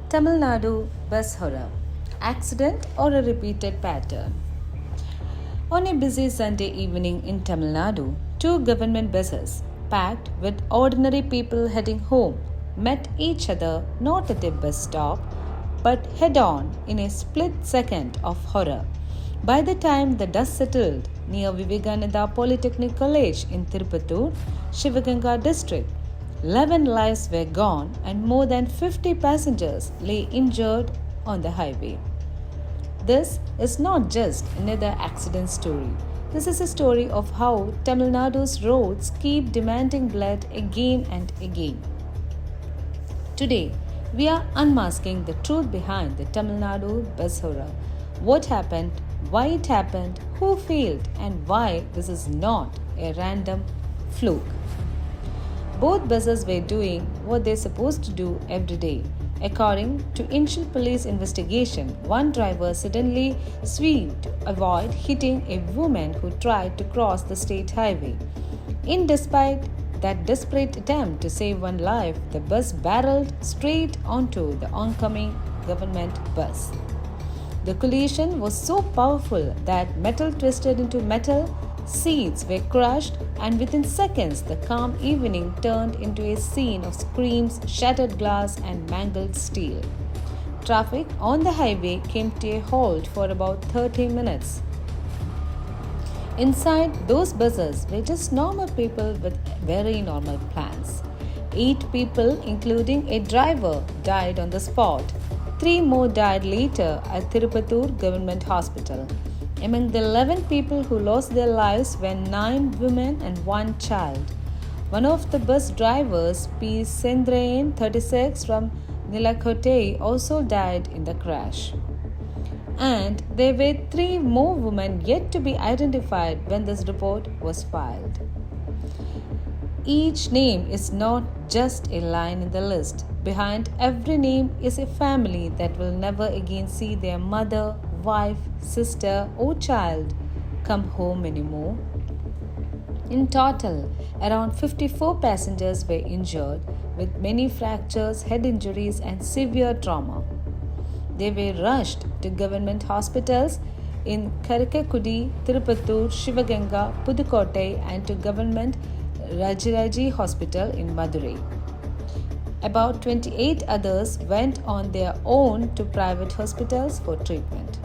Tamil Nadu bus horror. Accident or a repeated pattern? On a busy Sunday evening in Tamil Nadu, two government buses, packed with ordinary people heading home, met each other not at a bus stop but head on in a split second of horror. By the time the dust settled near Vivekananda Polytechnic College in Tirupattur, Sivaganga district, 11 lives were gone and more than 50 passengers lay injured on the highway. This is not just another accident story. This is a story of how Tamil Nadu's roads keep demanding blood again and again. Today, we are unmasking the truth behind the Tamil Nadu bus horror. What happened, why it happened, who failed, and why this is not a random fluke. Both buses were doing what they're supposed to do every day. According to initial police investigation, one driver suddenly swerved to avoid hitting a woman who tried to cross the state highway. Despite that desperate attempt to save one life, the bus barreled straight onto the oncoming government bus. The collision was so powerful that metal twisted into metal, seats were crushed, and within seconds the calm evening turned into a scene of screams, shattered glass, and mangled steel. Traffic on the highway came to a halt for about 30 minutes. Inside those buses were just normal people with very normal plans. 8 people, including a driver, died on the spot. 3 more died later at Tirupattur Government Hospital. Among the 11 people who lost their lives were 9 women and 1 child. One of the bus drivers, P. Sendrayan, 36, from Nilakote, also died in the crash. And there were 3 more women yet to be identified when this report was filed. Each name is not just a line in the list. Behind every name is a family that will never again see their mother, wife, sister, or child come home anymore. In total, around 54 passengers were injured, with many fractures, head injuries, and severe trauma. They were rushed to government hospitals in Karikakudi, Tirupattur, Sivaganga, Pudukkottai, and to government Rajiraji Hospital in Madurai. About 28 others went on their own to private hospitals for treatment.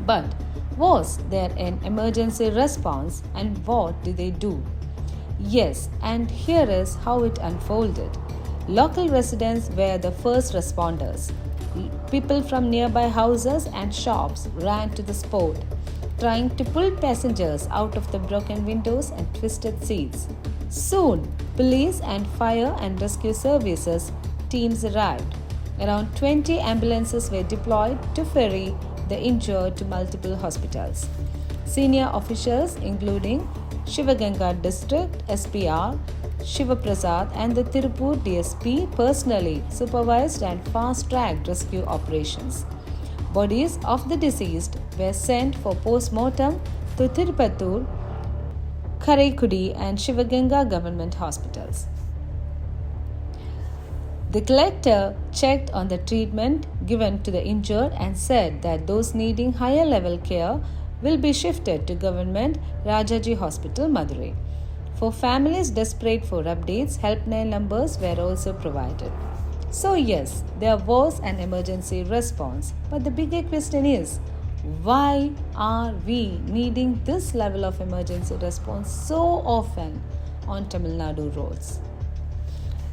But was there an emergency response, and what did they do? Yes, and here is how it unfolded. Local residents were the first responders. People from nearby houses and shops ran to the spot, trying to pull passengers out of the broken windows and twisted seats. Soon, police and fire and rescue services teams arrived. Around 20 ambulances were deployed to ferry the injured to multiple hospitals. Senior officials, including Sivaganga District SPR, Shivaprasad, and the Tirupur DSP, personally supervised and fast-tracked rescue operations. Bodies of the deceased were sent for post-mortem to Tirupattur, Karaikudi, and Sivaganga government hospitals. The collector checked on the treatment given to the injured and said that those needing higher level care will be shifted to government Rajaji Hospital, Madurai. For families desperate for updates, helpline numbers were also provided. So yes, there was an emergency response, but the bigger question is, why are we needing this level of emergency response so often on Tamil Nadu roads?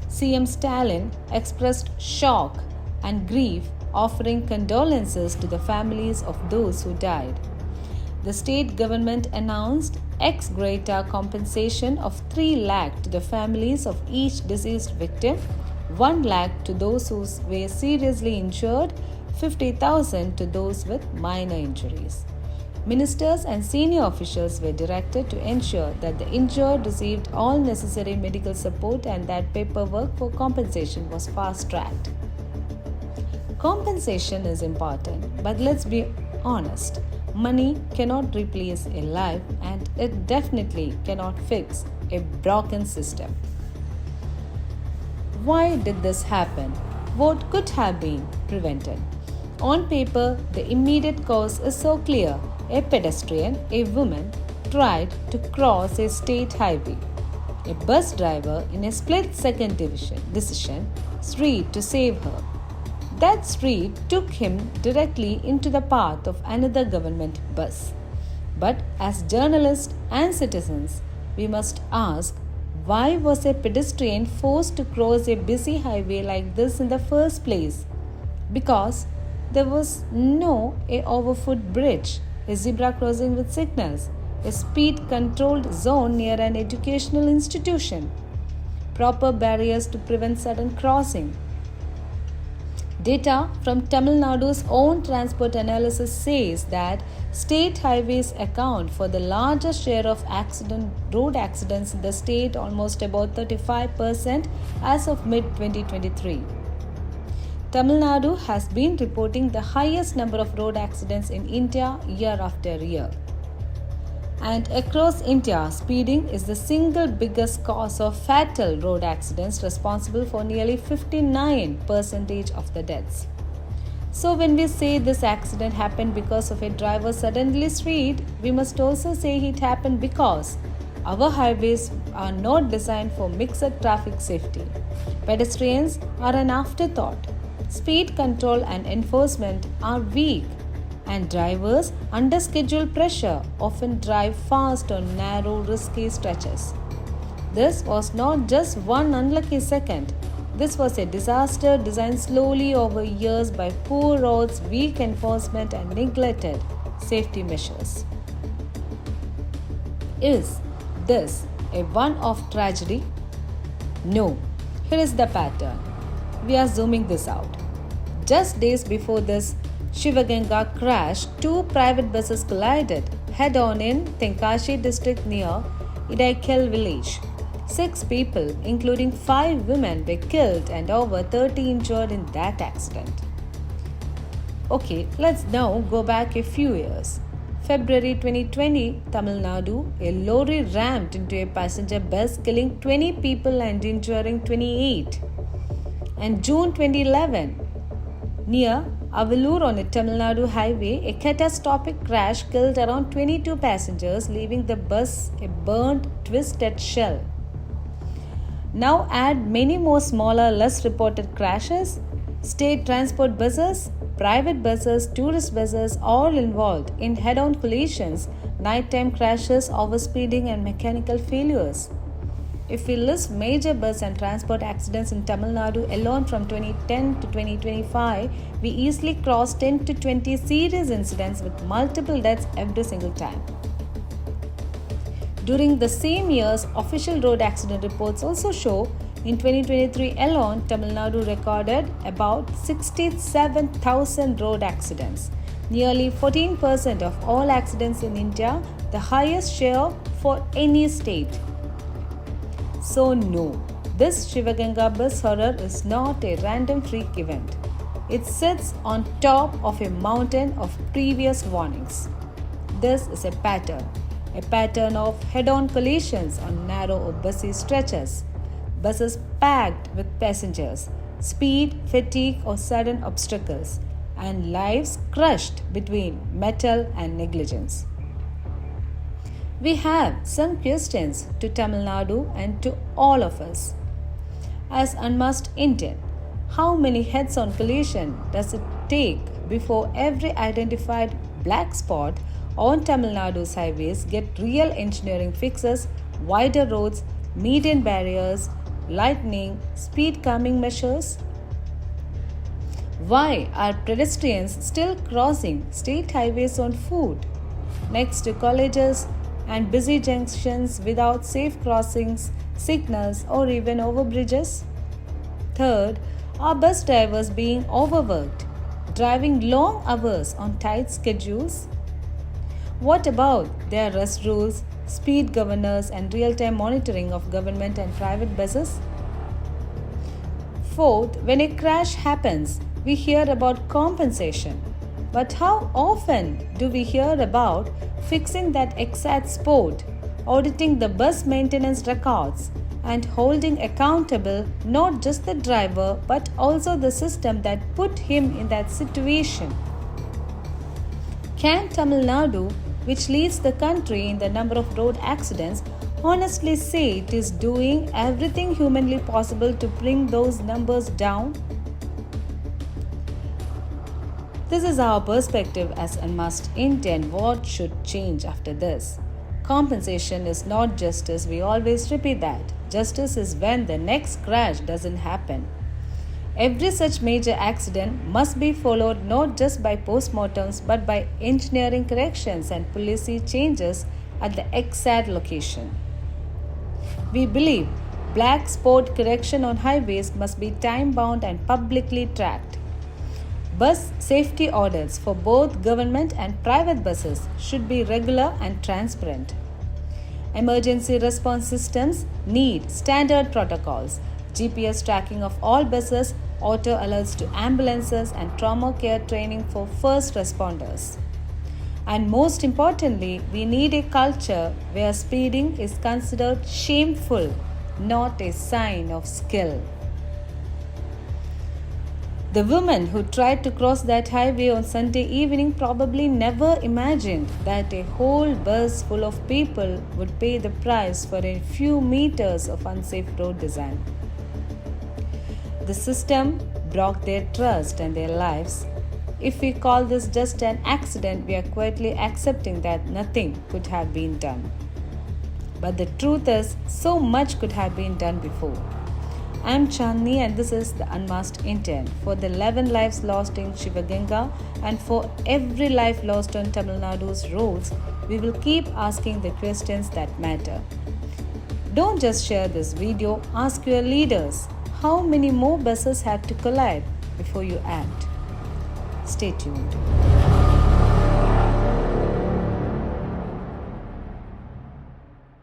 CM Stalin expressed shock and grief, offering condolences to the families of those who died. The state government announced ex gratia compensation of 3 lakh to the families of each deceased victim, 1 lakh to those who were seriously injured, 50,000 to those with minor injuries. Ministers and senior officials were directed to ensure that the injured received all necessary medical support and that paperwork for compensation was fast-tracked. Compensation is important, but let's be honest. Money cannot replace a life, and it definitely cannot fix a broken system. Why did this happen? What could have been prevented? On paper, the immediate cause is so clear. A pedestrian, a woman, tried to cross a state highway. A bus driver, in a split-second decision, swerved to save her. That swerve took him directly into the path of another government bus. But as journalists and citizens, we must ask, why was a pedestrian forced to cross a busy highway like this in the first place? Because there was no overfoot bridge, a zebra crossing with signals, a speed-controlled zone near an educational institution, proper barriers to prevent sudden crossing. Data from Tamil Nadu's own transport analysis says that state highways account for the largest share of road accidents in the state, almost about 35% as of mid-2023. Tamil Nadu has been reporting the highest number of road accidents in India year after year. And across India, speeding is the single biggest cause of fatal road accidents, responsible for nearly 59% of the deaths. So when we say this accident happened because of a driver suddenly swerved, we must also say it happened because our highways are not designed for mixed traffic safety. Pedestrians are an afterthought. Speed control and enforcement are weak. And drivers, under schedule pressure, often drive fast on narrow, risky stretches. This was not just one unlucky second. This was a disaster designed slowly over years by poor roads, weak enforcement, and neglected safety measures. Is this a one-off tragedy? No. Here is the pattern. We are zooming this out. Just days before this Sivaganga crash, two private buses collided head-on in Tenkasi district near Idaikel village. 6 people, including 5 women, were killed and over 30 injured in that accident. Okay, let's now go back a few years. February 2020, Tamil Nadu, a lorry rammed into a passenger bus, killing 20 people and injuring 28. And June 2011, near Avalur on a Tamil Nadu highway, a catastrophic crash killed around 22 passengers, leaving the bus a burnt, twisted shell. Now add many more smaller, less reported crashes. State transport buses, private buses, tourist buses, all involved in head-on collisions, nighttime crashes, overspeeding, and mechanical failures. If we list major bus and transport accidents in Tamil Nadu alone from 2010 to 2025, we easily cross 10 to 20 serious incidents with multiple deaths every single time. During the same years, official road accident reports also show in 2023 alone, Tamil Nadu recorded about 67,000 road accidents, nearly 14% of all accidents in India, the highest share for any state. So no, this Sivaganga bus horror is not a random freak event. It sits on top of a mountain of previous warnings. This is a pattern of head-on collisions on narrow or busy stretches, buses packed with passengers, speed, fatigue or sudden obstacles, and lives crushed between metal and negligence. We have some questions to Tamil Nadu and to all of us. As Unmasked Indian, how many heads-on collision does it take before every identified black spot on Tamil Nadu's highways get real engineering fixes, wider roads, median barriers, lightning, speed calming measures? Why are pedestrians still crossing state highways on foot, next to colleges and busy junctions without safe crossings, signals, or even overbridges? Third, are bus drivers being overworked, driving long hours on tight schedules? What about their rest rules, speed governors, and real-time monitoring of government and private buses? Fourth, when a crash happens, we hear about compensation. But how often do we hear about fixing that exact spot, auditing the bus maintenance records, and holding accountable not just the driver but also the system that put him in that situation. Can Tamil Nadu, which leads the country in the number of road accidents, honestly say it is doing everything humanly possible to bring those numbers down? This is our perspective as Unmasked Indian. What should change after this? Compensation is not justice. We always repeat that. Justice is when the next crash doesn't happen. Every such major accident must be followed not just by postmortems but by engineering corrections and policy changes at the exact location. We believe black spot correction on highways must be time bound and publicly tracked. Bus safety audits for both government and private buses should be regular and transparent. Emergency response systems need standard protocols, GPS tracking of all buses, auto alerts to ambulances, and trauma care training for first responders. And most importantly, we need a culture where speeding is considered shameful, not a sign of skill. The woman who tried to cross that highway on Sunday evening probably never imagined that a whole bus full of people would pay the price for a few meters of unsafe road design. The system broke their trust and their lives. If we call this just an accident, we are quietly accepting that nothing could have been done. But the truth is, so much could have been done before. I am Chandni and this is the Unmasked Indian. For the 11 lives lost in Sivaganga and for every life lost on Tamil Nadu's roads, we will keep asking the questions that matter. Don't just share this video, ask your leaders. How many more buses have to collide before you act? Stay tuned.